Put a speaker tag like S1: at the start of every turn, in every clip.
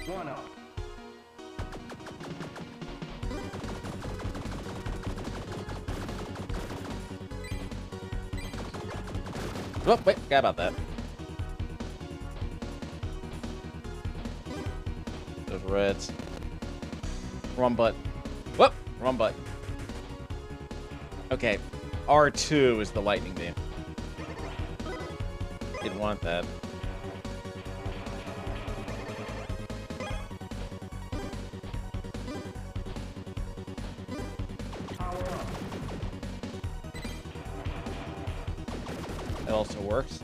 S1: One up.
S2: Oh, wait, forgot about that. Those reds. Wrong button. Whoop! Wrong button. Okay. R2 is the lightning beam. Didn't want that. That also works.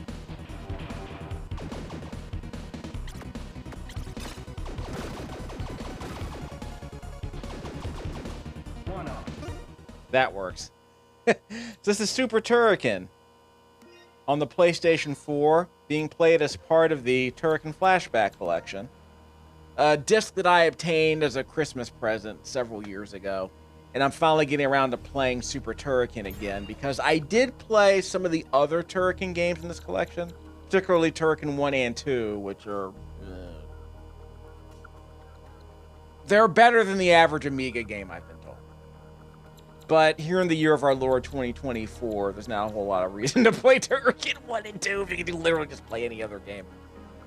S2: That works. So this is SuperTurrican on the PlayStation 4, being played as part of the Turrican Flashback Collection. A disc that I obtained as a Christmas present several years ago. And I'm finally getting around to playing SuperTurrican again, because I did play some of the other Turrican games in this collection, particularly Turrican 1 and 2, which are... they're better than the average Amiga game, I've been told. But here in the year of our Lord 2024, there's not a whole lot of reason to play Turrican 1 and 2 if you can literally just play any other game.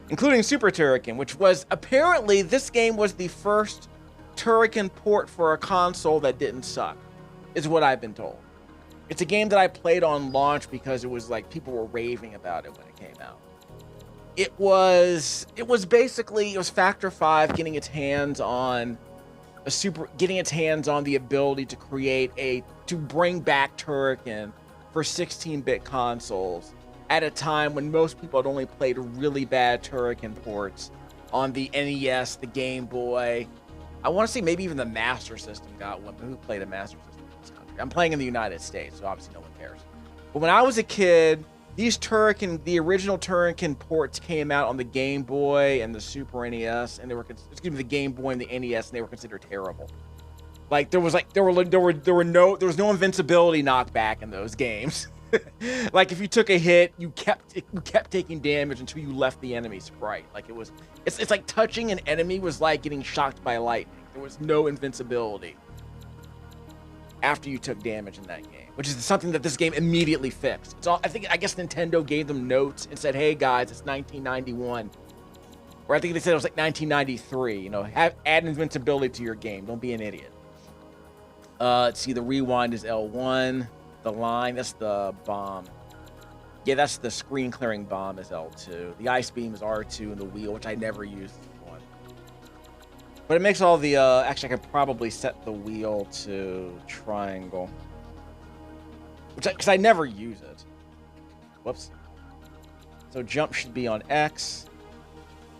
S2: Including SuperTurrican, which was apparently, this game was the first Turrican port for a console that didn't suck, is what I've been told. It's a game that I played on launch because it was like people were raving about it when it came out. It was basically, it was Factor 5 getting its hands on the ability to to bring back Turrican for 16-bit consoles at a time when most people had only played really bad Turrican ports on the NES, the Game Boy. I want to say maybe even the Master System got one, but who played a Master System in this country? I'm playing in the United States, so obviously no one cares. But when I was a kid, these the original Turrican ports came out on the Game Boy and the Super NES, and they were, the Game Boy and the NES, and they were considered terrible. Like there was no invincibility knockback in those games. Like if you took a hit, you kept taking damage until you left the enemy sprite. Like it's like touching an enemy was like getting shocked by lightning. There was no invincibility after you took damage in that game, which is something that this game immediately fixed. I guess Nintendo gave them notes and said, "Hey guys, it's 1991," or I think they said it was like 1993. You know, add invincibility to your game. Don't be an idiot. Let's see. The rewind is L1. The line, that's the bomb. Yeah, that's the screen clearing bomb is L2. The ice beam is R2, and the wheel, which I never used, is 1. But it makes all the, actually I could probably set the wheel to triangle. Because I never use it. Whoops. So jump should be on X.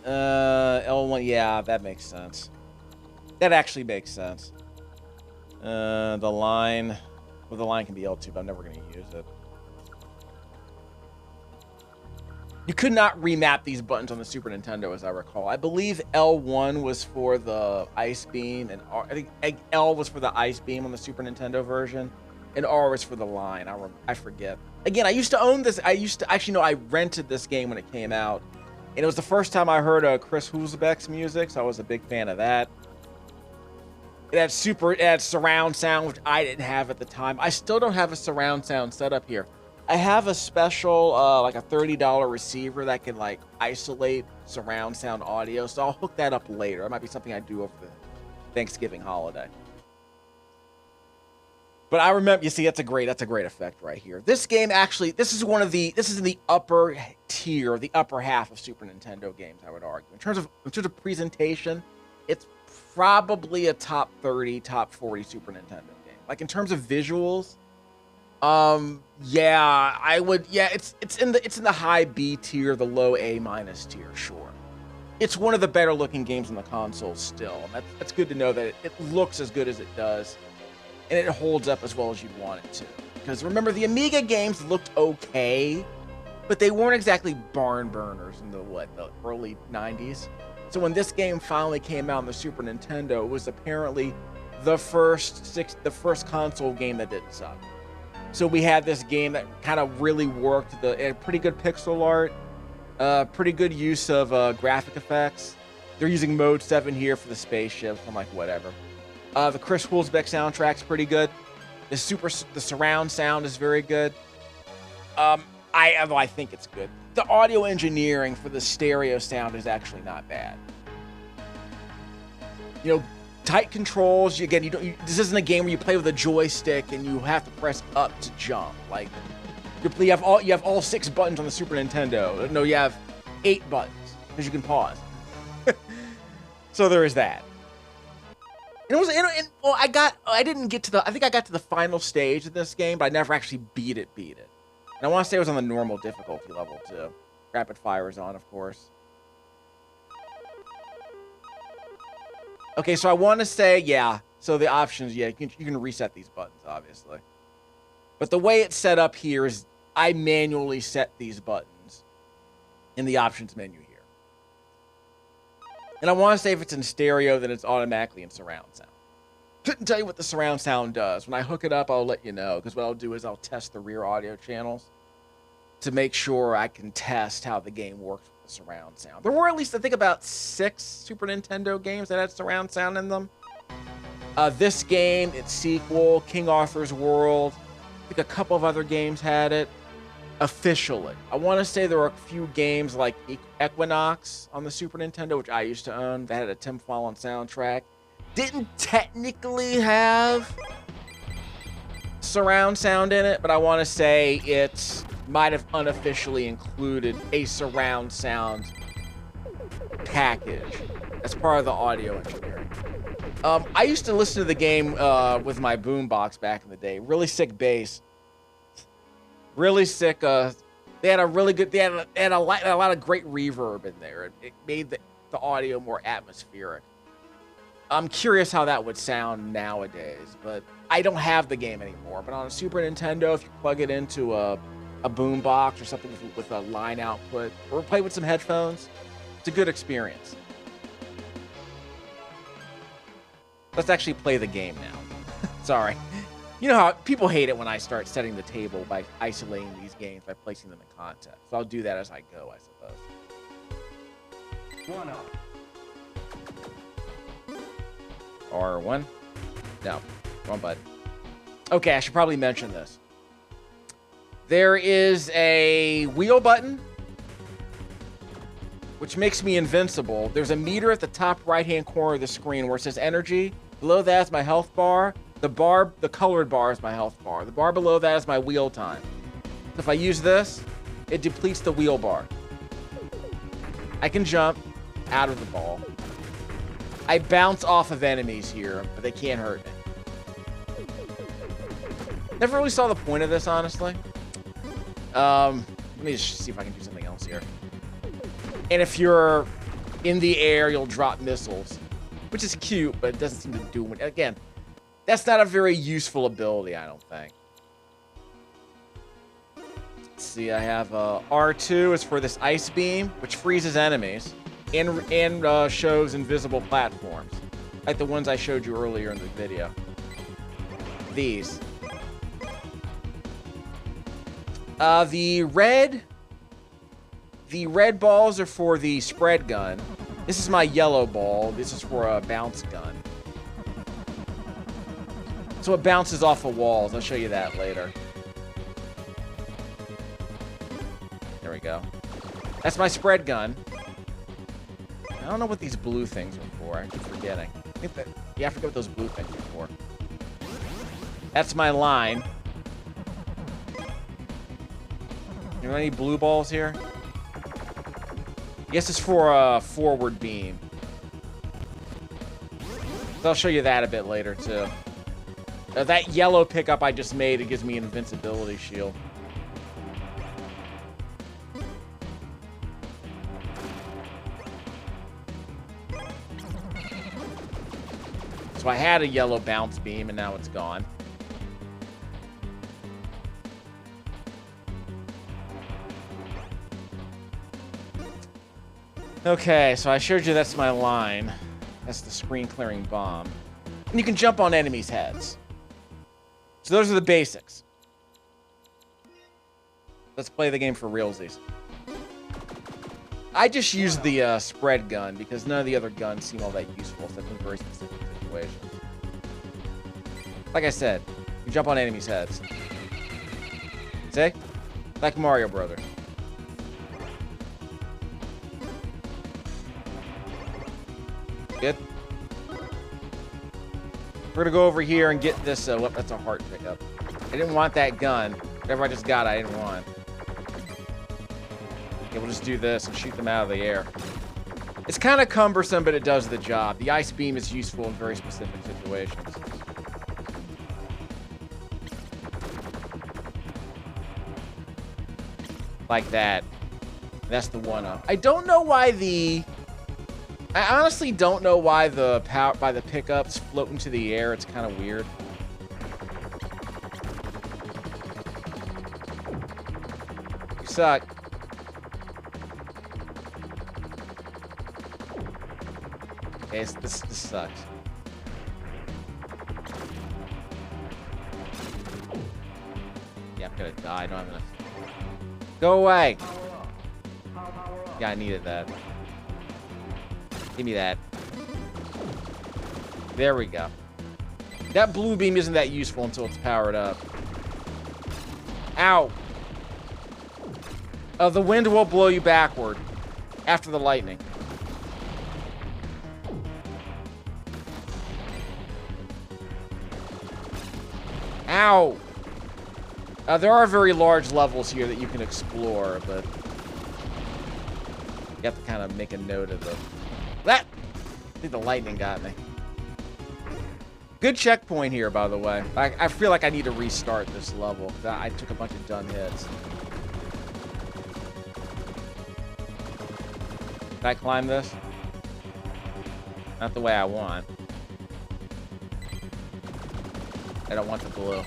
S2: L1, yeah, that makes sense. That actually makes sense. The line... Well, the line can be L2, but I'm never going to use it. You could not remap these buttons on the Super Nintendo, as I recall. I believe L1 was for the ice beam, and I think L was for the ice beam on the Super Nintendo version, and R was for the line. I forget. Again, I used to own this. I rented this game when it came out, and it was the first time I heard Chris Hulsbeck's music, so I was a big fan of that. It had surround sound, which I didn't have at the time. I still don't have a surround sound setup here. I have a special, like a $30 receiver that can like isolate surround sound audio, so I'll hook that up later. It might be something I do over the Thanksgiving holiday. But I remember, you see, that's a great effect right here. This game actually, this is in the upper tier, the upper half of Super Nintendo games, I would argue. In terms of presentation, it's probably a top 30, top 40 Super Nintendo game. Like in terms of visuals, it's in the high B tier, the low A minus tier, sure. It's one of the better looking games on the console still. And that's good to know that it looks as good as it does, and it holds up as well as you'd want it to. Because remember, the Amiga games looked okay, but they weren't exactly barn burners in the early 90s. So when this game finally came out on the Super Nintendo, it was apparently the first console game that didn't suck. So we had this game that kind of really worked. It had pretty good pixel art, pretty good use of graphic effects, They're using Mode 7 here for the spaceships. I'm like, whatever. The Chris Hulsbeck soundtrack's pretty good. The surround sound is very good. I think it's good. The audio engineering for the stereo sound is actually not bad. You know, tight controls. Again, this isn't a game where you play with a joystick and you have to press up to jump. Like, you have all 6 buttons on the Super Nintendo. No, you have 8 buttons because you can pause. So there is that. And it was, well, I didn't get to I think I got to the final stage of this game, but I never actually beat it. And I want to say it was on the normal difficulty level too. Rapid fire is on, of course. Okay, so I want to say, yeah. So the options, yeah, you can reset these buttons, obviously. But the way it's set up here is I manually set these buttons in the options menu here. And I want to say if it's in stereo, then it's automatically in surround sound. Couldn't tell you what the surround sound does. When I hook it up, I'll let you know. Because what I'll do is I'll test the rear audio channels to make sure I can test how the game works with the surround sound. There were at least, I think, about 6 Super Nintendo games that had surround sound in them. This game, its sequel, King Arthur's World, I think a couple of other games had it. Officially. I want to say there were a few games like Equinox on the Super Nintendo, which I used to own, that had a Tim Fallon soundtrack. Didn't technically have surround sound in it, but I want to say it might have unofficially included a surround sound package as part of the audio engineering. I used to listen to the game with my boombox back in the day. Really sick bass. Really sick. They had a really good. They had a lot of great reverb in there. It made the audio more atmospheric. I'm curious how that would sound nowadays, but I don't have the game anymore. But on a Super Nintendo, if you plug it into a boombox or something with a line output, or play with some headphones, it's a good experience. Let's actually play the game now. Sorry. You know how people hate it when I start setting the table by isolating these games by placing them in context. So I'll do that as I go, I suppose. 1 up. R1? No, wrong button. Okay, I should probably mention this. There is a wheel button, which makes me invincible. There's a meter at the top right-hand corner of the screen where it says energy. Below that is my health bar. The colored bar is my health bar. The bar below that is my wheel time. If I use this, it depletes the wheel bar. I can jump out of the ball. I bounce off of enemies here, but they can't hurt me. Never really saw the point of this, honestly. Let me just see if I can do something else here. And if you're in the air, you'll drop missiles, which is cute, but it doesn't seem to do it. Again, that's not a very useful ability, I don't think. Let's see, I have R2 is for this ice beam, which freezes enemies and shows invisible platforms, like the ones I showed you earlier in the video. These. The red balls are for the spread gun. This is my yellow ball. This is for a bounce gun. So it bounces off of walls. I'll show you that later. There we go. That's my spread gun. I don't know what these blue things are for. I keep forgetting. I think that, yeah, I forget what those blue things are for. That's my line. Are there any blue balls here? Yes, it's for a forward beam. So I'll show you that a bit later, too. That yellow pickup I just made, it gives me an invincibility shield. So I had a yellow bounce beam, and now it's gone. Okay, so I showed you that's my line. That's the screen-clearing bomb. And you can jump on enemies' heads. So those are the basics. Let's play the game for realsies. I just use the spread gun because none of the other guns seem all that useful except in very specific situations. Like I said, you jump on enemies' heads. See? Like Mario Brothers. Good. We're gonna go over here and get this. Well, that's a heart pickup. I didn't want that gun. Whatever I just got, I didn't want. Okay, we'll just do this and shoot them out of the air. It's kind of cumbersome, but it does the job. The ice beam is useful in very specific situations. Like that. That's the one-up. I don't know why I honestly don't know why the pickups float into the air. It's kind of weird. You suck. Okay, this sucks. Yeah, I'm gonna die. I don't have enough. Go away. Yeah, I needed that. Give me that. There we go. That blue beam isn't that useful until it's powered up. Ow. The wind will blow you backward after the lightning. Ow. There are very large levels here that you can explore, but you have to kind of make a note of them. That! I think the lightning got me. Good checkpoint here, by the way. I feel like I need to restart this level. I took a bunch of dumb hits. Can I climb this? Not the way I want. I don't want the blue.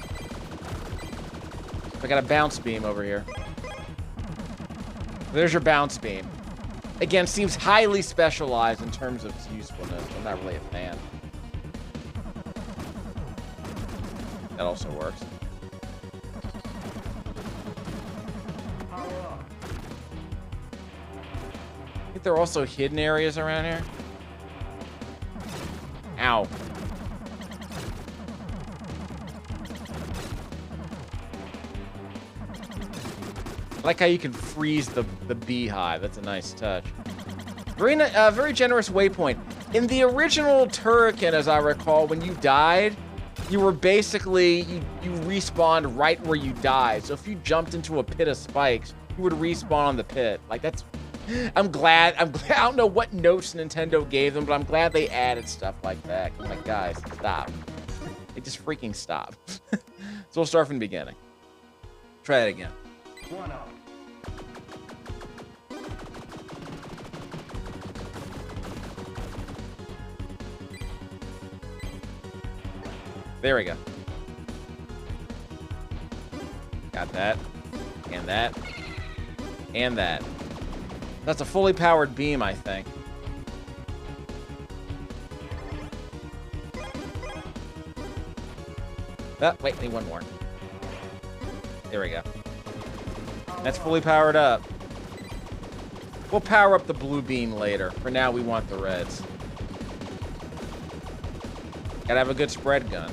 S2: I got a bounce beam over here. There's your bounce beam. Again, seems highly specialized in terms of its usefulness. I'm not really a fan. That also works. I think there are also hidden areas around here. Ow. I like how you can freeze the beehive. That's a nice touch. Very generous waypoint. In the original Turrican, as I recall, when you died, you were basically, you respawned right where you died. So if you jumped into a pit of spikes, you would respawn on the pit. Like, that's... I'm glad. I don't know what notes Nintendo gave them, but I'm glad they added stuff like that. I'm like, guys, stop. They just freaking stop. So we'll start from the beginning. Try it again. One up. There we go. Got that. And that. And that. That's a fully powered beam, I think. Oh, wait, need one more. There we go. That's fully powered up. We'll power up the blue beam later. For now, we want the reds. Gotta have a good spread gun.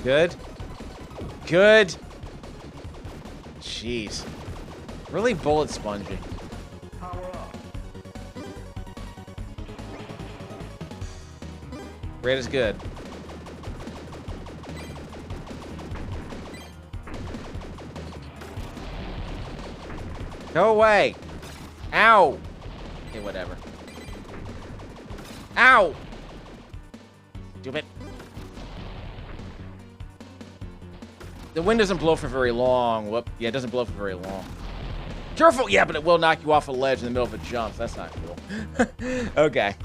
S2: Good. Good. Jeez. Really bullet spongy. Red is good. Go away. Ow. Okay, whatever. Ow. Stupid. The wind doesn't blow for very long. Whoop. Yeah, it doesn't blow for very long. Careful. Yeah, but it will knock you off a ledge in the middle of a jump. That's not cool. Okay.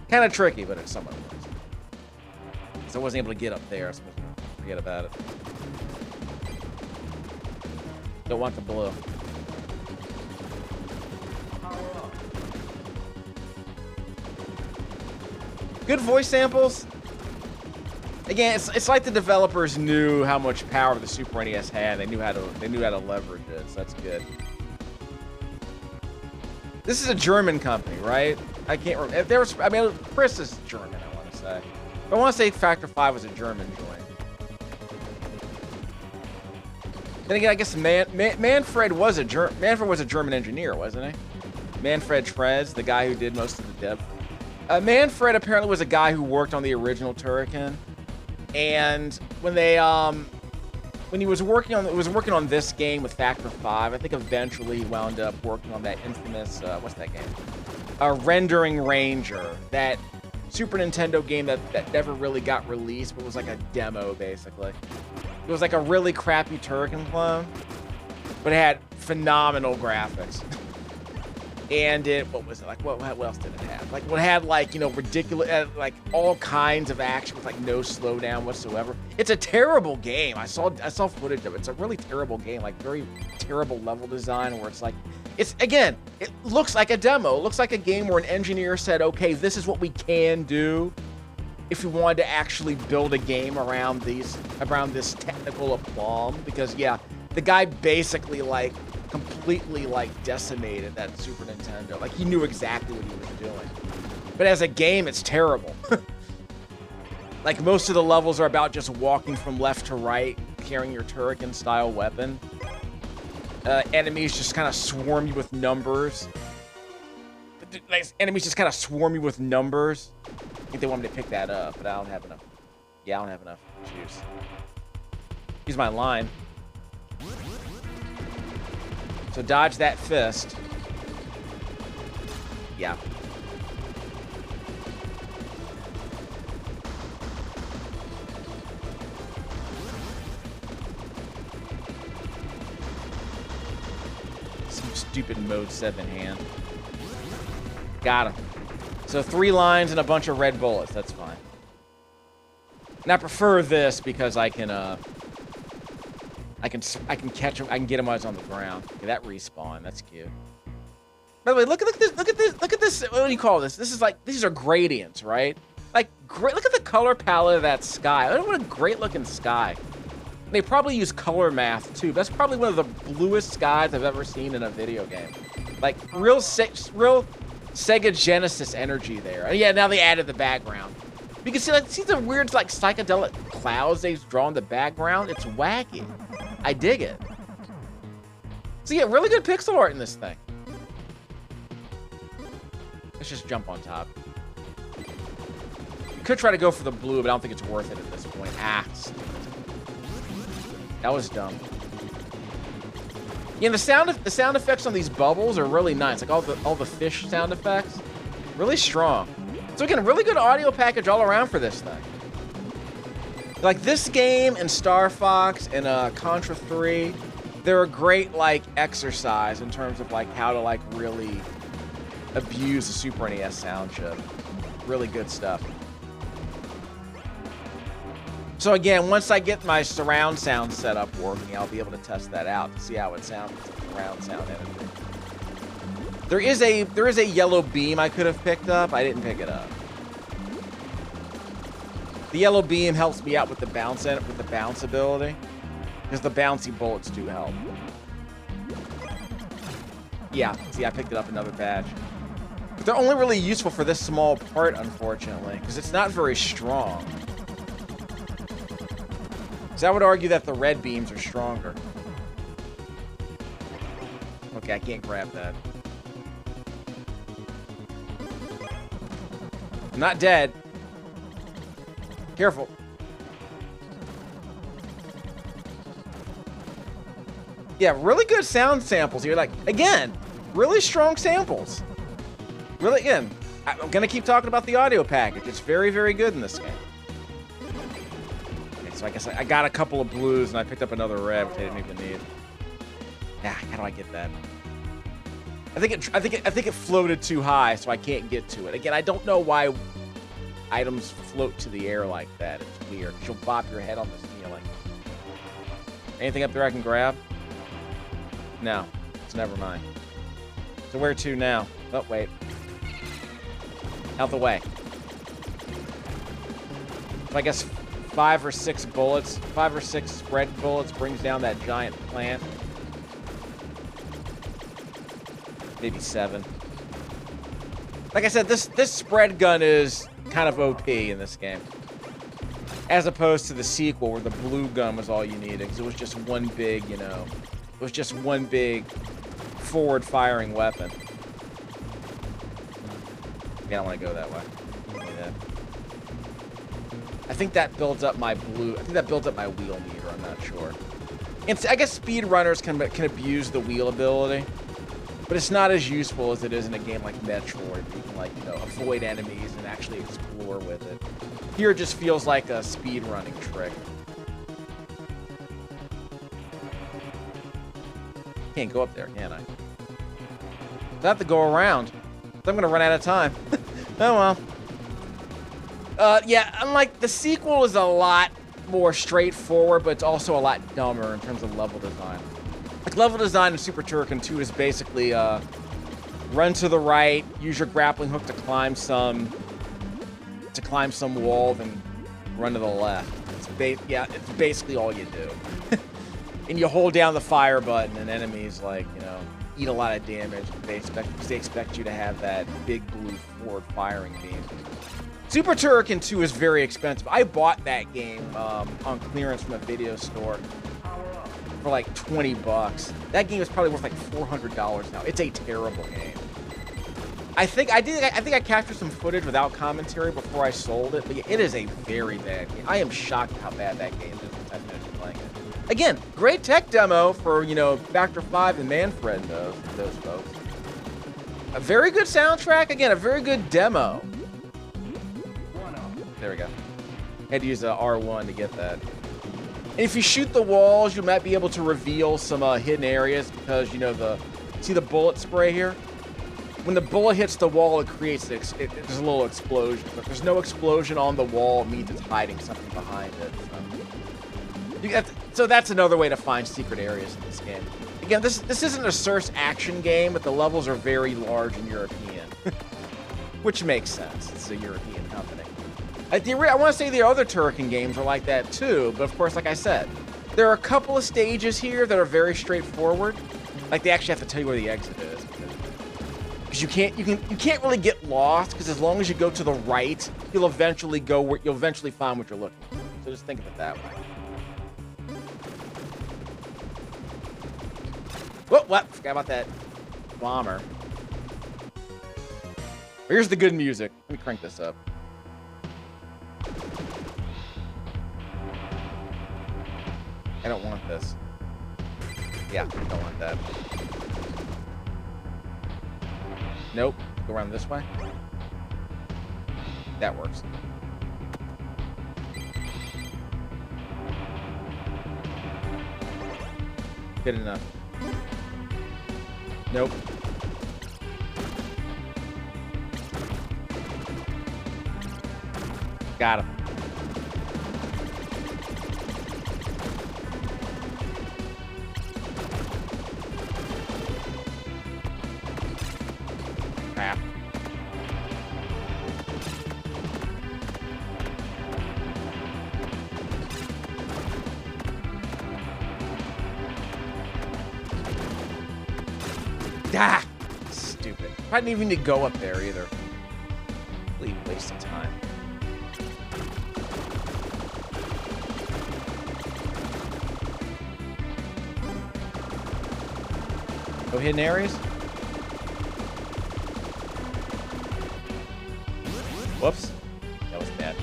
S2: Kind of tricky, but it somewhat works. So I wasn't able to get up there. I was supposed to forget about it. Don't want the blue. Good voice samples. Again, it's like the developers knew how much power the Super NES had. They knew how to leverage it. So that's good. This is a German company, right? I can't remember. If there was, I mean, Chris is German. I want to say. But I want to say Factor 5 was a German joint. Then again, I guess Manfred was a German engineer, wasn't he? Manfred Trez, the guy who did most of the dev. Manfred apparently was a guy who worked on the original Turrican, and when he was working on this game with Factor 5, I think eventually he wound up working on that infamous what's that game? Rendering Ranger, that Super Nintendo game that never really got released, but was like a demo basically. It was like a really crappy Turrican clone, but it had phenomenal graphics. And what was it like? What else did it have? Like, what had like, you know, ridiculous, like all kinds of action with like no slowdown whatsoever. It's a terrible game. I saw footage of it. It's a really terrible game, like very terrible level design where it's like, it looks like a demo. It looks like a game where an engineer said, okay, this is what we can do if we wanted to actually build a game around this technical aplomb. Because yeah, the guy basically like completely like decimated that Super Nintendo. Like he knew exactly what he was doing. But as a game, it's terrible. Like most of the levels are about just walking from left to right, carrying your Turrican style weapon. Enemies just kind of swarm you with numbers. Enemies just kind of swarm you with numbers. I think they want me to pick that up, but I don't have enough. Yeah, I don't have enough juice. Use my line. So dodge that fist. Yeah. Some stupid mode 7 hand. Got him. So 3 lines and a bunch of red bullets. That's fine. And I prefer this because I can catch him. I can get him while he's on the ground. Okay, that respawn. That's cute. By the way, look at this. What do you call this? This is like, these are gradients, right? Like, great. Look at the color palette of that sky. What a great looking sky. They probably use color math too. That's probably one of the bluest skies I've ever seen in a video game. Like real Sega Genesis energy there. And yeah, now they added the background. You can see the weird like psychedelic clouds they draw in the background. It's wacky. I dig it. So yeah, really good pixel art in this thing. Let's just jump on top. You could try to go for the blue, but I don't think it's worth it at this point. Ah, that was dumb. Yeah, the sound effects on these bubbles are really nice. Like all the fish sound effects, really strong. So again, really good audio package all around for this thing. Like this game and Star Fox and Contra 3, they're a great like exercise in terms of like how to like really abuse the Super NES sound chip. Really good stuff. So again, once I get my surround sound setup working, I'll be able to test that out to see how it sounds with surround sound energy. There is a yellow beam I could have picked up. I didn't pick it up. The yellow beam helps me out with the bounce ability, because the bouncy bullets do help. Yeah, see, I picked it up another badge. But they're only really useful for this small part, unfortunately, because it's not very strong. So I would argue that the red beams are stronger. Okay, I can't grab that. I'm not dead. Careful. Yeah, really good sound samples here. Like, again, really strong samples. Really, again, I'm going to keep talking about the audio package. It's very, very good in this game. Okay, so I guess I got a couple of blues and I picked up another red, which I didn't even need. Yeah, how do I get that? I think it floated too high, so I can't get to it. Again, I don't know why items float to the air like that. It's weird. You'll bop your head on the ceiling. Anything up there I can grab? No. So never mind. So where to now? Oh, wait. Out the way. So I guess 5 or 6 bullets, 5 or 6 spread bullets brings down that giant plant. Maybe 7. Like I said, this spread gun is kind of OP in this game, as opposed to the sequel where the blue gun was all you needed, because it was just one big, you know, it was just one big forward-firing weapon. Yeah, I don't want to go that way. I think that builds up my blue. I think that builds up my wheel meter. I'm not sure. And I guess speedrunners can abuse the wheel ability, but it's not as useful as it is in a game like Metroid, where you can, like, you know, avoid enemies and actually explore with it. Here it just feels like a speedrunning trick. Can't go up there, can I? I have to go around. I'm gonna run out of time. Oh well. Yeah, unlike the sequel is a lot more straightforward, but it's also a lot dumber in terms of level design. Like, level design in SuperTurrican 2 is basically run to the right, use your grappling hook to climb some wall, then run to the left. It's basically all you do. And you hold down the fire button, and enemies, like, you know, eat a lot of damage. They expect you to have that big blue forward firing beam. SuperTurrican 2 is very expensive. I bought that game on clearance from a video store for like 20 bucks. That game is probably worth like $400 now. It's a terrible game. I think I captured some footage without commentary before I sold it, but yeah, it is a very bad game. I am shocked at how bad that game is since I finished playing it. Again, great tech demo for, you know, Factor 5 and Manfred and those folks. A very good soundtrack. Again, a very good demo. There we go. Had to use the R1 to get that. And if you shoot the walls, you might be able to reveal some hidden areas because, you know, see the bullet spray here? When the bullet hits the wall, it creates there's a little explosion. But if there's no explosion on the wall, it means it's hiding something behind it. So that's another way to find secret areas in this game. Again, this isn't a Source action game, but the levels are very large and European. Which makes sense. It's a European company. I want to say the other Turrican games are like that too, but of course, like I said, there are a couple of stages here that are very straightforward. Like, they actually have to tell you where the exit is, because you can't really get lost, because as long as you go to the right, you'll eventually find what you're looking for. So just think of it that way. Whoa, what? Forgot about that bomber. Here's the good music. Let me crank this up. I don't want this. Yeah, I don't want that. Nope. Go around this way. That works. Good enough. Nope. Got him. Crap. Ah! Stupid. I didn't even need to go up there either. Complete waste of time. No hidden areas? Whoops. That was bad.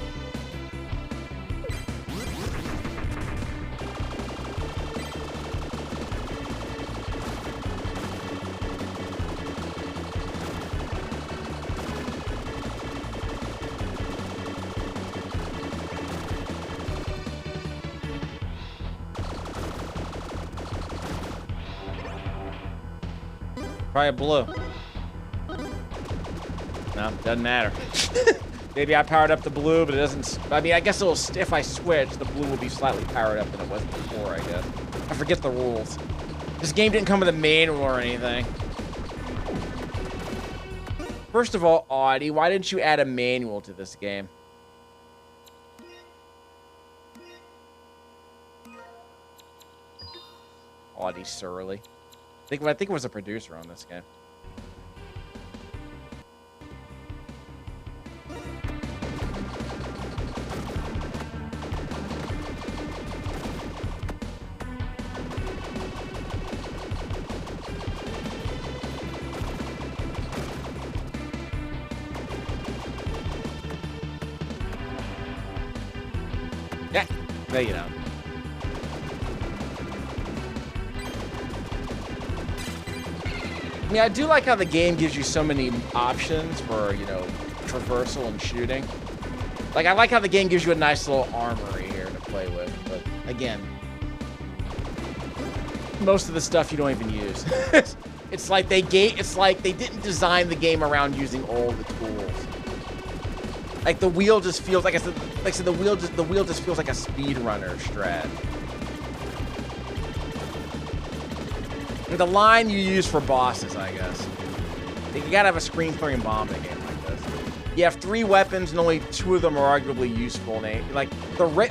S2: Probably blue. No, doesn't matter. Maybe I powered up the blue, but it doesn't. I mean, I guess it'll. If I switch, the blue will be slightly powered up than it was before, I guess. I forget the rules. This game didn't come with a manual or anything. First of all, Audie, why didn't you add a manual to this game? Audie Surly. I think it was a producer on this game. Yeah, there you go. I mean, I do like how the game gives you so many options for, you know, traversal and shooting. Like, I like how the game gives you a nice little armory here to play with, but again, most of the stuff you don't even use. It's like they didn't design the game around using all the tools. Like the wheel just feels like the wheel just feels like a speedrunner strat. And the line you use for bosses, I guess. You gotta have a screen clearing bomb in a game like this. You have 3 weapons and only 2 of them are arguably useful. Like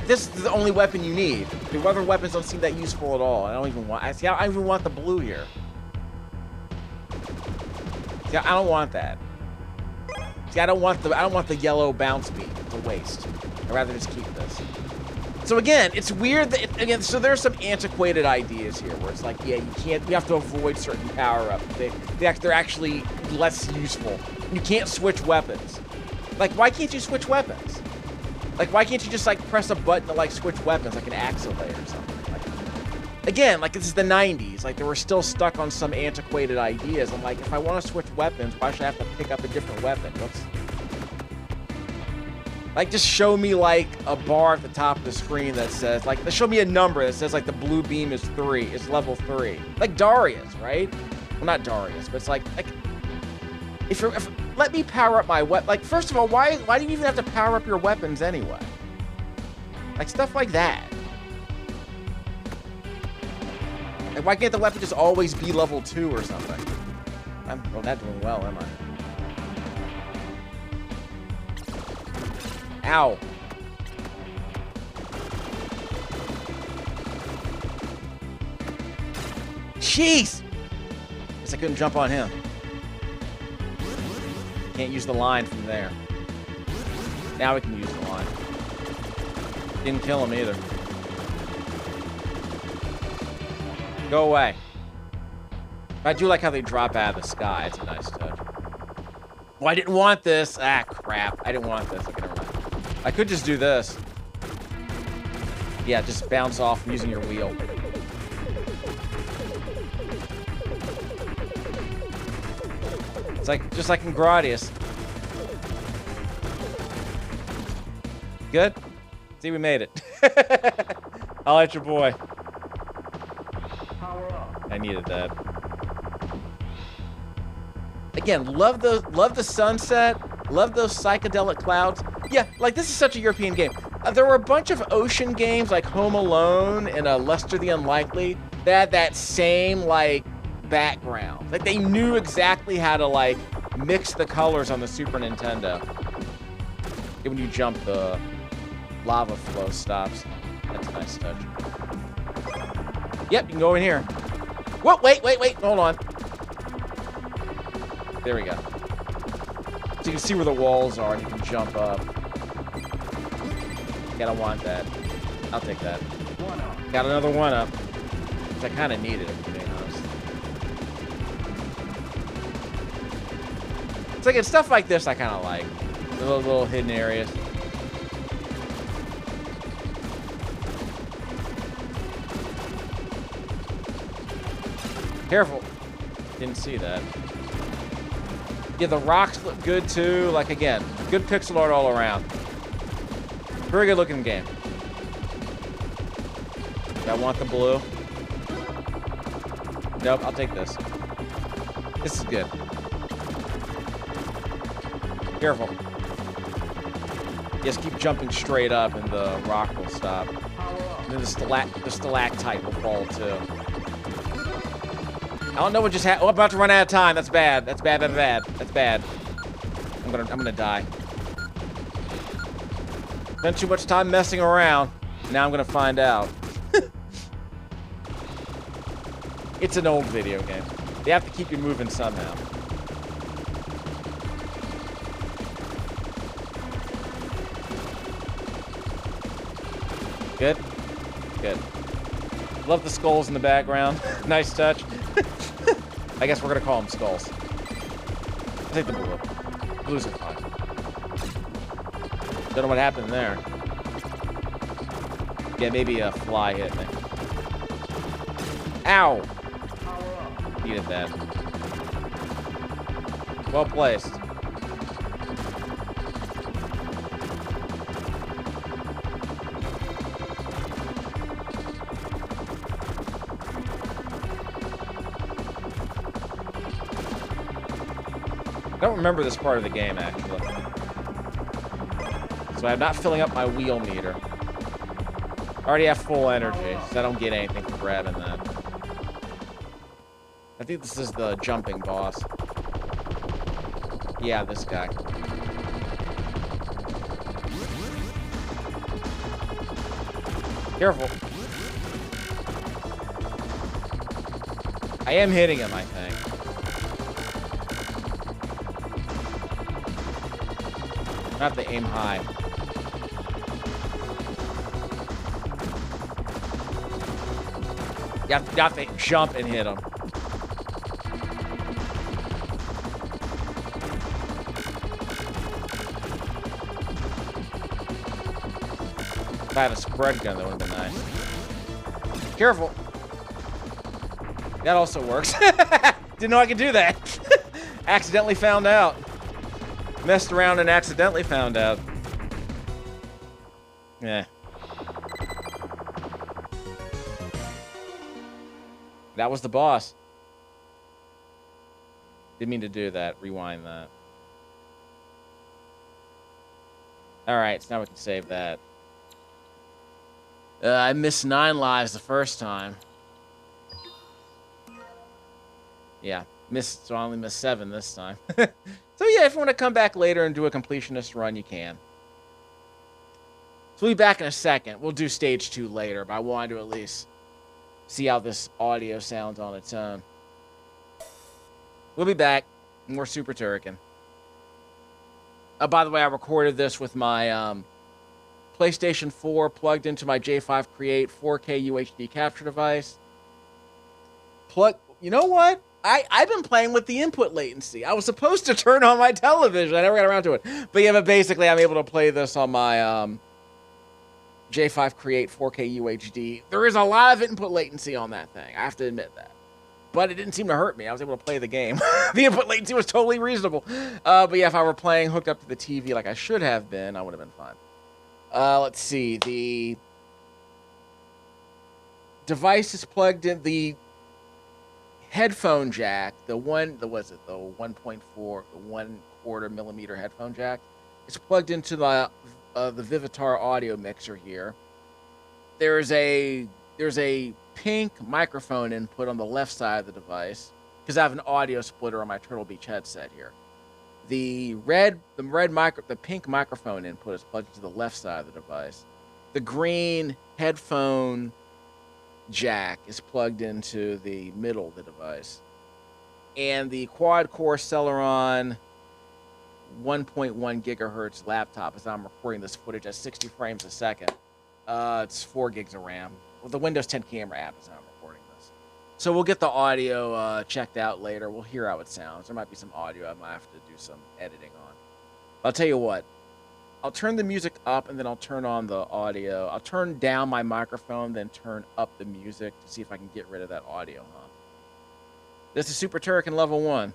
S2: this is the only weapon you need. The other weapons don't seem that useful at all. I don't even want the blue here. See, I don't want that. See, I don't want the yellow bounce beam to waste. I'd rather just keep this. So again, it's weird that so there's some antiquated ideas here where it's like, yeah, you have to avoid certain power-ups. They're actually less useful. You can't switch weapons. Like, why can't you switch weapons? Like, why can't you just like press a button to like switch weapons like an Axelay or something? Like, again, like this is the 90s. Like they were still stuck on some antiquated ideas. I'm like, if I want to switch weapons, why should I have to pick up a different weapon? Like, just show me, like, a bar at the top of the screen that says, like, show me a number that says, like, the blue beam is level 3. Like Darius, right? Well, not Darius, but it's like, let me power up my weapon. Like, first of all, why do you even have to power up your weapons anyway? Like, stuff like that. Like, why can't the weapon just always be level 2 or something? I'm not doing well, am I? Ow. Jeez! Guess I couldn't jump on him. Can't use the line from there. Now we can use the line. Didn't kill him either. Go away. I do like how they drop out of the sky. It's a nice touch. Oh, I didn't want this. Ah, crap. I didn't want this. Okay, never mind. I could just do this. Yeah, just bounce off using your wheel. It's like, just like in Gradius. Good? See, we made it. I'll let your boy. I needed that. Again, love the sunset. Love those psychedelic clouds. Yeah, like this is such a European game. There were a bunch of ocean games like Home Alone and Lester the Unlikely that had that same like background. Like they knew exactly how to like mix the colors on the Super Nintendo. When you jump, the lava flow stops. That's a nice touch. Yep, you can go in here. Whoa, wait, hold on. There we go. So you can see where the walls are and you can jump up. Gotta want that. I'll take that. Got another one up. Which I kind of needed, if I'm being honest. It's like, it's stuff like this I kind of like. The little hidden areas. Careful. Didn't see that. Yeah, the rocks look good too. Like again, good pixel art all around. Very good looking game. I want the blue. Nope, I'll take this. This is good. Careful. Just keep jumping straight up and the rock will stop. And then the stalactite will fall too. I don't know what just happened. Oh, I'm about to run out of time. That's bad. That's bad, bad, bad. That's bad. I'm gonna die. Spent too much time messing around. Now I'm gonna find out. It's an old video game. They have to keep you moving somehow. Good? Good. Love the skulls in the background. Nice touch. I guess we're gonna call them skulls. I'll take the blue. Blues are fine. Don't know what happened there. Yeah, maybe a fly hit me. Ow! Needed that. Well placed. I don't remember this part of the game, actually. So I'm not filling up my wheel meter. I already have full energy, so I don't get anything for grabbing that. I think this is the jumping boss. Yeah, this guy. Careful. I am hitting him, I think. I have to aim high. You have to jump and hit him. If I had a spread gun, that would have been nice. Careful. That also works. Didn't know I could do that. Accidentally found out. Messed around and accidentally found out. Yeah. That was the boss. Didn't mean to do that. Rewind that. Alright, so now we can save that. I missed 9 lives the first time. Yeah, so I only missed 7 this time. So yeah, if you want to come back later and do a completionist run, you can. So we'll be back in a second. We'll do stage 2 later, but I wanted to at least see how this audio sounds on its own. We'll be back. More SuperTurrican. By the way, I recorded this with my PlayStation 4 plugged into my J5 Create 4K UHD capture device. You know what? I've been playing with the input latency. I was supposed to turn on my television. I never got around to it. But yeah, but basically I'm able to play this on my J5 Create 4K UHD. There is a lot of input latency on that thing. I have to admit that. But it didn't seem to hurt me. I was able to play the game. The input latency was totally reasonable. But yeah, if I were playing hooked up to the TV like I should have been, I would have been fine. Let's see. The device is plugged in. The headphone jack, the 1.4 millimeter headphone jack, is plugged into the Vivitar audio mixer here. There's a pink microphone input on the left side of the device because I have an audio splitter on my Turtle Beach headset here. The pink microphone input is plugged into the left side of the device. The green headphone jack is plugged into the middle of the device. And the quad-core Celeron 1.1 gigahertz laptop, as I'm recording this footage at 60 frames a second. It's 4 gigs of RAM. Well, the Windows 10 camera app is how I'm recording this. So we'll get the audio checked out later. We'll hear how it sounds. There might be some audio I might have to do some editing on. I'll tell you what. I'll turn the music up, and then I'll turn on the audio. I'll turn down my microphone, then turn up the music to see if I can get rid of that audio, huh? This is SuperTurrican Level 1.